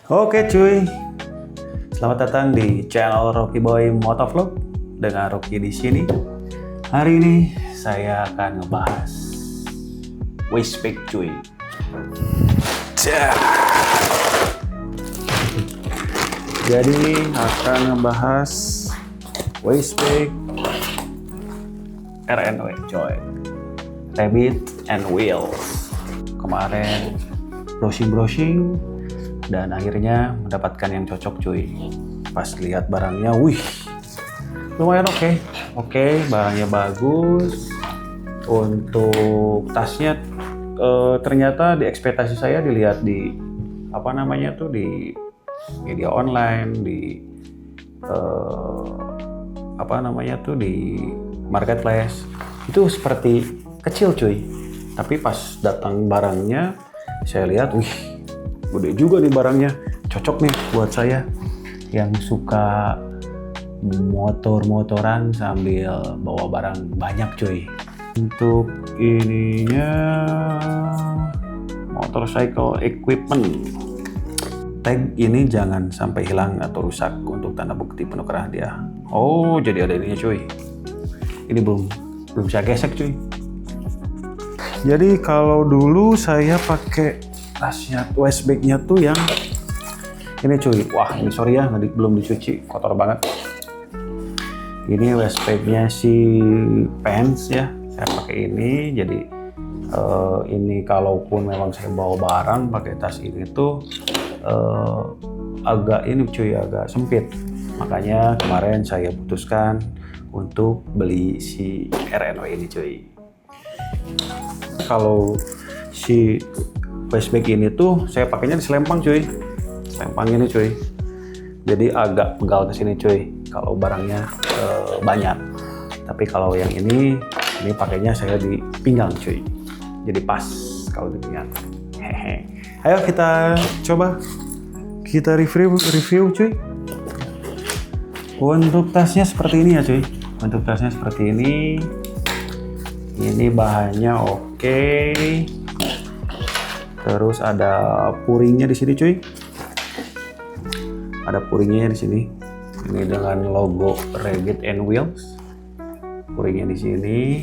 Oke cuy, selamat datang di channel Rocky Boy Motovlog dengan Rocky di sini. Hari ini saya akan ngebahas waistbag cuy. Jadi akan ngebahas waistbag RNW coy, Rabbit and Wheels. Kemarin browsing dan akhirnya mendapatkan yang cocok cuy. Pas lihat barangnya, wih, lumayan oke, barangnya bagus. Untuk tasnya ternyata di ekspektasi saya dilihat di di media online, di di marketplace itu seperti kecil cuy. Tapi pas datang barangnya saya lihat, wih, gede juga nih barangnya, cocok nih buat saya yang suka motor-motoran sambil bawa barang banyak cuy. Untuk ininya motorcycle equipment. Tag ini jangan sampai hilang atau rusak untuk tanda bukti penukaran hadiah. Oh, jadi ada ininya cuy. Ini belum saya gesek cuy. Jadi kalau dulu saya pakai tasnya waistbagnya tuh yang ini cuy. Wah, ini sorry ya, belum dicuci, kotor banget. Ini waistbagnya si Pants ya, saya pakai ini. Jadi ini kalaupun memang saya bawa barang pakai tas ini tuh agak sempit. Makanya kemarin saya putuskan untuk beli si RNW ini cuy. Kalau si waistbag ini tuh saya pakainya di selempang cuy. Selempang ini cuy. Jadi agak pegal ke sini cuy kalau barangnya banyak. Tapi kalau yang ini pakainya saya di pinggang cuy. Jadi pas kalau di pinggang. Hehe. Ayo kita coba kita review cuy. Untuk tasnya seperti ini ya cuy. Untuk tasnya seperti ini. Ini bahannya oke. Terus ada puringnya di sini cuy. Ada puringnya di sini. Ini dengan logo Rabbit and Wheels. Puringnya di sini.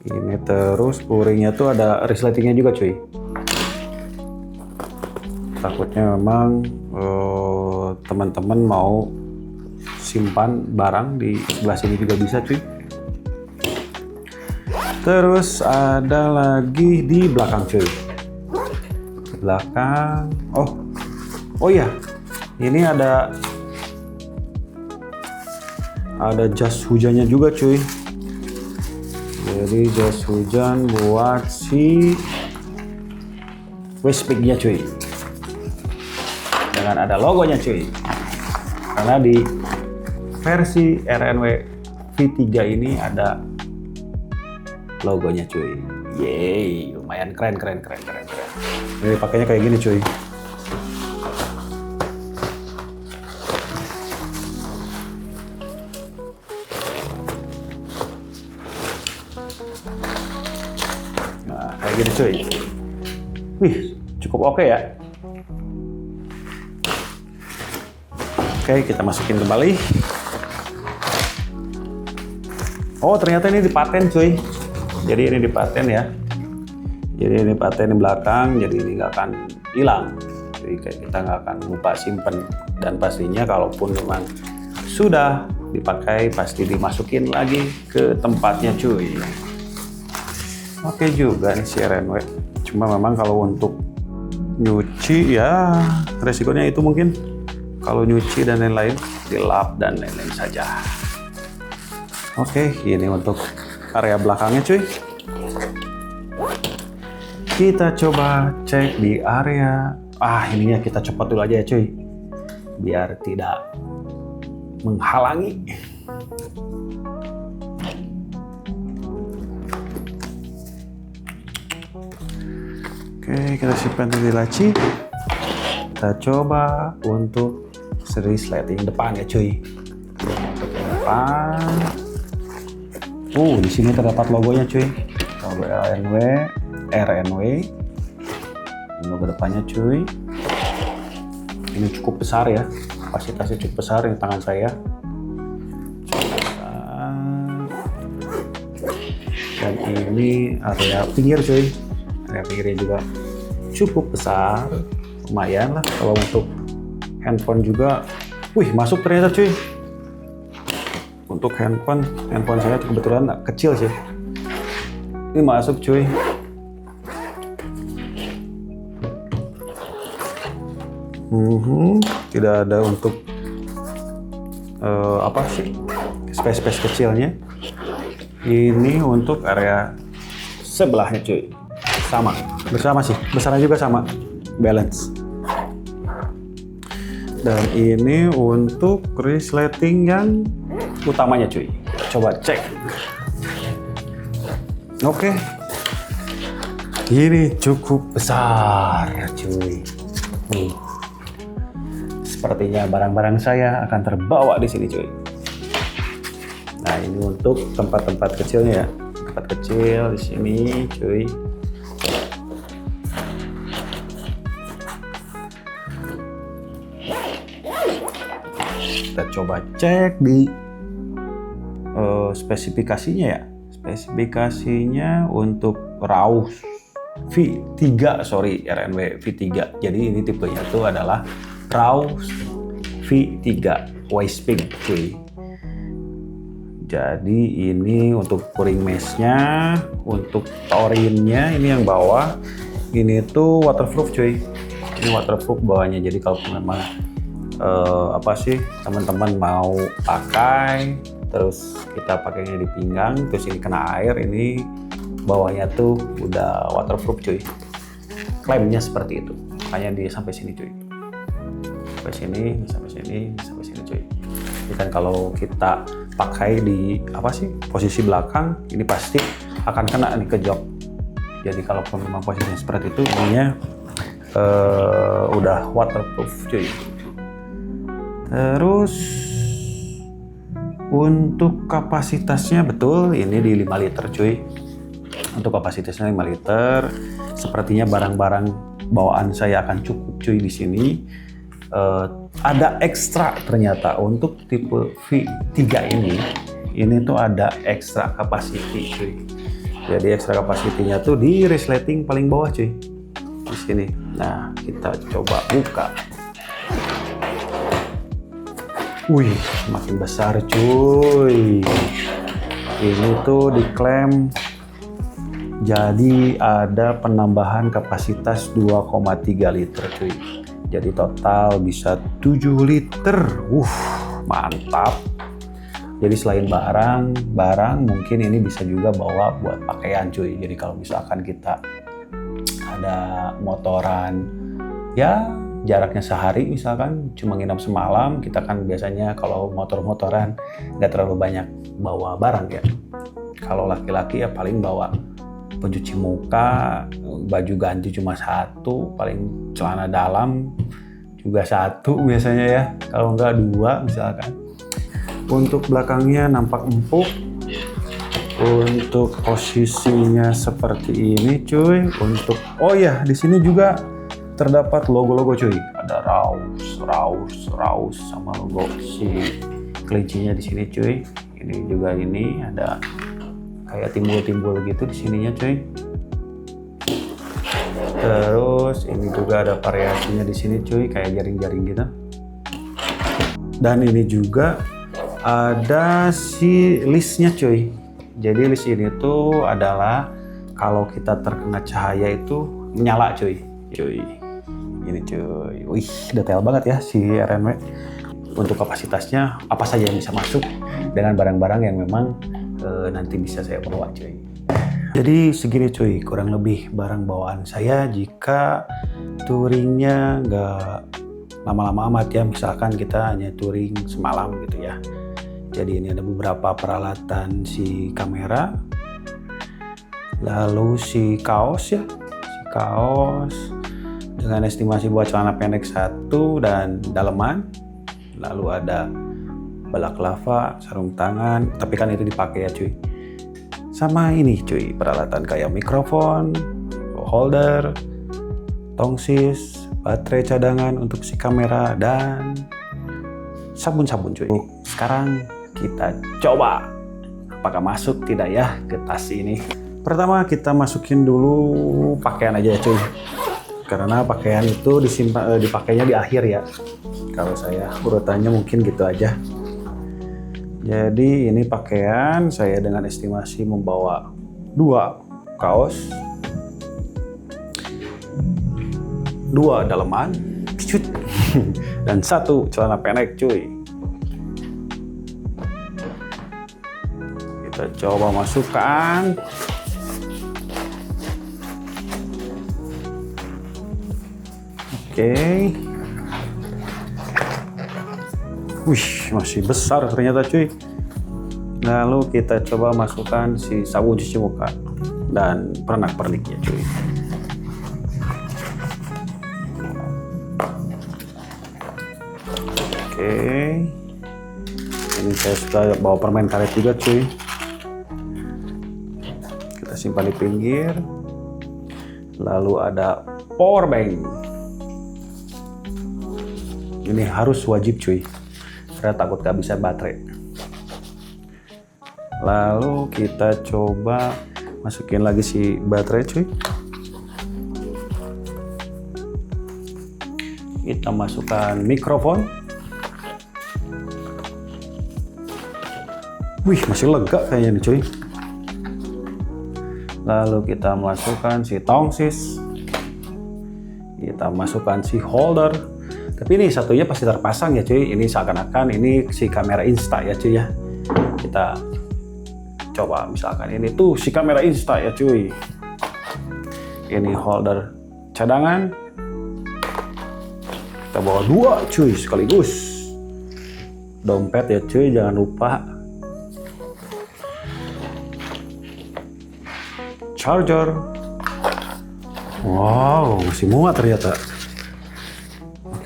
Ini terus puringnya tuh ada resletingnya juga cuy. Takutnya memang teman-teman mau simpan barang di sebelah sini juga bisa cuy. Terus ada lagi di belakang cuy. Belakang, oh ya, ini ada jas hujannya juga cuy. Jadi jas hujan buat si waistbagnya cuy, dengan ada logonya cuy. Karena di versi RNW V3 ini ada logonya cuy. Yeay, lumayan keren. Ini pakainya kayak gini cuy. Nah, kayak gini cuy. Wih, cukup oke ya. Oke, kita masukin kembali. Oh, ternyata ini dipaten cuy. Jadi ini dipaten ya. Jadi ini paten di belakang, jadi ini nggak akan hilang. Jadi kita nggak akan lupa simpen. Dan pastinya kalaupun memang sudah dipakai, pasti dimasukin lagi ke tempatnya cuy. Oke juga nih si RNW. Cuma memang kalau untuk nyuci ya resikonya itu mungkin. Kalau nyuci dan lain-lain, dilap dan lain-lain saja. Oke, ini untuk area belakangnya cuy. Kita coba cek di area, ininya kita copot dulu aja ya cuy, biar tidak menghalangi. Oke, kita simpan di laci. Kita coba untuk seri sleting depan ya cuy. Depan. Di sini terdapat logonya cuy. Logo RNW. Logo depannya cuy. ini cukup besar ya, kapasitasnya cukup besar di tangan saya. Dan ini area pinggir cuy, area pinggirnya juga cukup besar, lumayan lah kalau untuk handphone juga. Wih, masuk ternyata cuy. Untuk handphone saya kebetulan kecil sih, ini masuk cuy. Tidak ada untuk apa sih, space kecilnya. Ini untuk area sebelahnya cuy, bersama sih, besarnya juga sama, balance. Dan ini untuk resleting yang utamanya cuy, coba cek. Oke, ini cukup besar cuy. Sepertinya barang-barang saya akan terbawa di sini cuy. Nah, ini untuk tempat-tempat kecilnya ya, tempat kecil di sini cuy. Kita coba cek di spesifikasinya ya. Spesifikasinya untuk RAW V3, RNW V3. Jadi ini tipenya itu adalah RAW V3 Wiseping cuy. Jadi ini untuk pouring mesh-nya, untuk tourinnya ini yang bawah, ini tuh waterproof cuy. Ini waterproof bawahnya. Jadi kalau memang teman-teman mau pakai, terus kita pakainya di pinggang, terus ini kena air, ini bawahnya tuh udah waterproof cuy. Klaimnya seperti itu. Makanya dia sampai sini cuy. Sampai sini cuy. Jadi kan kalau kita pakai di posisi belakang, ini pasti akan kena nih ke jok. Jadi kalau memang posisinya seperti itu, ininya udah waterproof cuy. Terus untuk kapasitasnya betul ini di 5 liter cuy. Untuk kapasitasnya 5 liter. Sepertinya barang-barang bawaan saya akan cukup cuy di sini. Ada ekstra ternyata untuk tipe V3 ini tuh ada ekstra capacity cuy. Jadi ekstra capacity-nya tuh di resleting paling bawah cuy, di sini. Nah, kita coba buka. Wih, makin besar cuy. Ini tuh diklaim jadi ada penambahan kapasitas 2,3 liter cuy. Jadi total bisa 7 liter. Mantap. Jadi selain barang mungkin ini bisa juga bawa buat pakaian cuy. Jadi kalau misalkan kita ada motoran ya jaraknya sehari, misalkan cuma nginap semalam, kita kan biasanya kalau motor-motoran nggak terlalu banyak bawa barang ya. Kalau laki-laki ya paling bawa pencuci muka, baju ganti cuma satu, paling celana dalam juga satu biasanya ya, kalau nggak 2 misalkan. Untuk belakangnya nampak empuk. Untuk posisinya seperti ini cuy. Untuk di sini juga terdapat logo-logo cuy. Ada RAW sama logo si kelincinya di sini cuy. Ini juga ini ada kayak timbul-timbul gitu di sininya cuy. Terus ini juga ada variasinya di sini cuy, kayak jaring-jaring gitu. Dan ini juga ada si listnya cuy. Jadi list ini tuh adalah kalau kita terkena cahaya itu menyala cuy. Ini cuy. Wih, detail banget ya si RNW. Untuk kapasitasnya apa saja yang bisa masuk dengan barang-barang yang memang nanti bisa saya bawa cuy. Jadi segini cuy, kurang lebih barang bawaan saya jika touringnya nggak lama-lama amat ya. Misalkan kita hanya touring semalam gitu ya. Jadi ini ada beberapa peralatan si kamera, lalu si kaos ya, dengan estimasi buat celana pendek 1 dan daleman, lalu ada balaklava, sarung tangan, tapi kan itu dipakai ya cuy. Sama ini cuy, peralatan kayak mikrofon, holder, tongsis, baterai cadangan untuk si kamera, dan sabun-sabun cuy. Sekarang kita coba apakah masuk tidak ya ke tas ini. Pertama kita masukin dulu pakaian aja ya cuy, karena pakaian itu dipakainya di akhir ya. Kalau saya urutannya mungkin gitu aja. Jadi ini pakaian, saya dengan estimasi membawa 2 kaos, 2 daleman, dan 1 celana pendek cuy. Kita coba masukkan. Oke. Wih, masih besar ternyata cuy. Lalu kita coba masukkan si sabun cuci muka dan pernak-perniknya cuy. Oke. Ini saya sudah bawa permen karet juga cuy. Kita simpan di pinggir. Lalu ada power bank. Ini harus wajib cuy. Saya takut gak bisa baterai. Lalu kita coba masukin lagi si baterai cuy. Kita masukkan mikrofon. Wih, masih lega kayaknya nih cuy. Lalu kita masukkan si tongsis. Kita masukkan si holder. Tapi ini satunya pasti terpasang ya cuy. Ini seakan-akan ini si kamera Insta ya cuy ya. Kita coba misalkan ini tuh si kamera Insta ya cuy. Ini holder cadangan. Kita bawa 2 cuy sekaligus. Dompet ya cuy, jangan lupa. Charger. Wow, masih muat ternyata.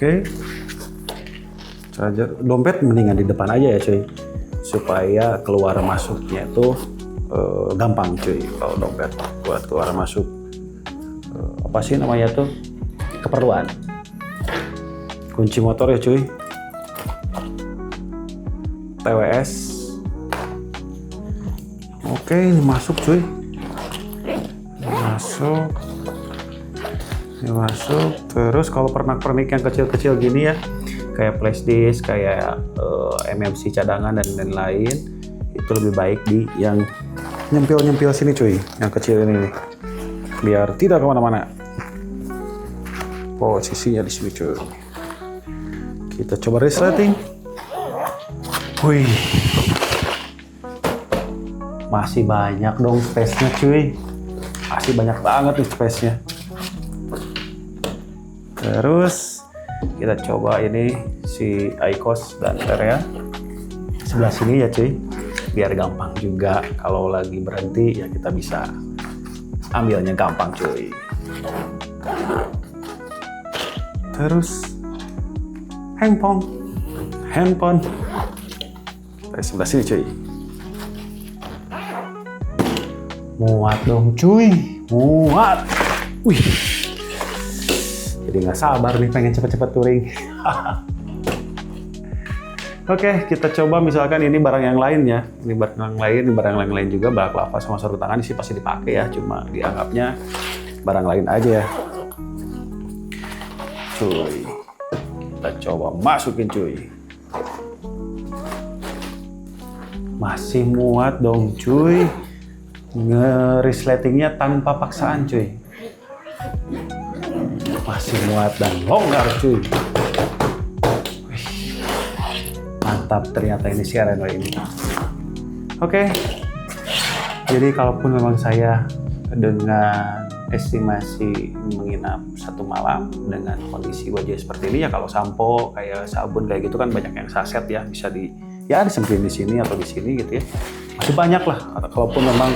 Oke, charger, dompet mendingan di depan aja ya cuy, supaya keluar masuknya itu gampang cuy. Kalau dompet buat keluar masuk apa sih namanya tuh, keperluan. Kunci motor ya cuy, TWS. Oke, ini masuk cuy, masuk. Terus kalau pernak-pernik yang kecil-kecil gini ya, kayak flash disk, kayak MMC cadangan dan lain-lain, itu lebih baik di yang nyempil-nyempil sini cuy, yang kecil ini nih, biar tidak kemana-mana. Posisinya di sini cuy. Kita coba resleting. Wih, masih banyak dong space-nya cuy, masih banyak banget nih space-nya. Terus kita coba ini si IQOS dan area sebelah sini ya cuy, biar gampang juga kalau lagi berhenti ya kita bisa ambilnya gampang cuy. Terus handphone dari sebelah sini cuy. Muat dong cuy, muat. Wih, jadi nggak sabar nih pengen cepet-cepet touring. Oke, kita coba misalkan ini barang yang lain ya. Ini barang yang lain juga, balak lava sama sarung tangan sih pasti dipakai ya. Cuma dianggapnya barang lain aja ya. Cuy, kita coba masukin cuy. Masih muat dong cuy. Nge-resletingnya tanpa paksaan cuy. Masih muat dan longgar cuy. Wih, mantap ternyata ini si Reno ini. Oke, jadi kalaupun memang saya dengan estimasi menginap 1 malam dengan kondisi wajah seperti ini ya, kalau sampo kayak sabun kayak gitu kan banyak yang saset ya, bisa disempilin di sini atau di sini gitu ya, masih banyak lah. Kalaupun memang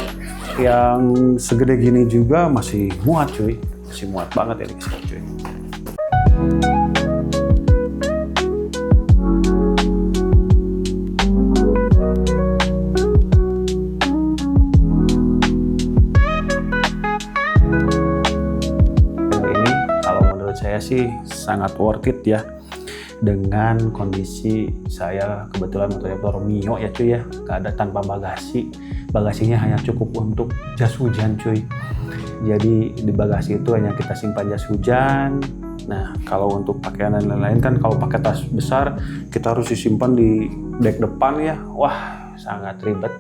yang segede gini juga masih muat cuy. Masih muat banget ya di sini cuy. Ini kalau menurut saya saya sih sangat worth it ya. Dengan kondisi saya kebetulan motor Mio ya cuy ya, gak ada tanpa bagasi. Bagasinya hanya cukup untuk jas hujan cuy. Jadi di bagasi itu hanya kita simpan jas hujan. Nah kalau untuk pakaian dan lain-lain kan kalau pakai tas besar kita harus disimpan di dek depan ya. Wah sangat ribet.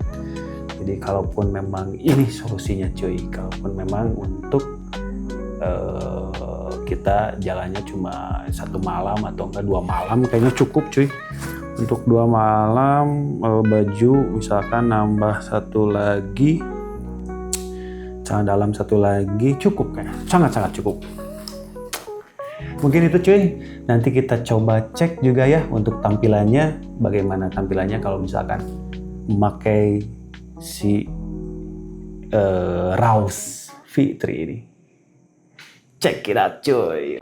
Jadi kalaupun memang ini solusinya cuy, kalaupun memang untuk kita jalannya cuma 1 malam atau enggak 2 malam kayaknya cukup cuy. Untuk 2 malam baju misalkan nambah 1 lagi, celana dalam 1 lagi cukup kayaknya, sangat-sangat cukup. Mungkin itu cuy, nanti kita coba cek juga ya untuk tampilannya, bagaimana tampilannya kalau misalkan memakai si Raus V3 ini. Check it out cuy.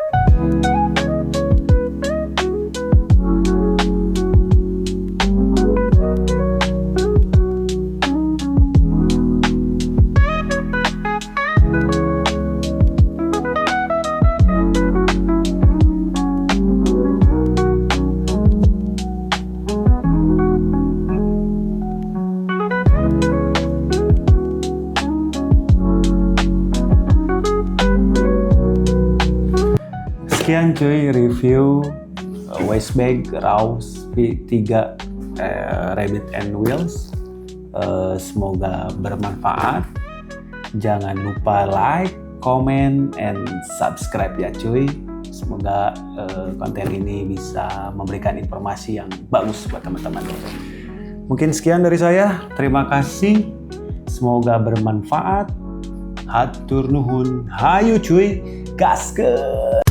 Sekian cuy review waist bag Raus V3 Rabbit and Wheels. Semoga bermanfaat. Jangan lupa like, comment, and subscribe ya cuy. Semoga konten ini bisa memberikan informasi yang bagus buat teman-teman. Mungkin sekian dari saya. Terima kasih. Semoga bermanfaat. Hatur nuhun. Hayu cuy. Gaskeun.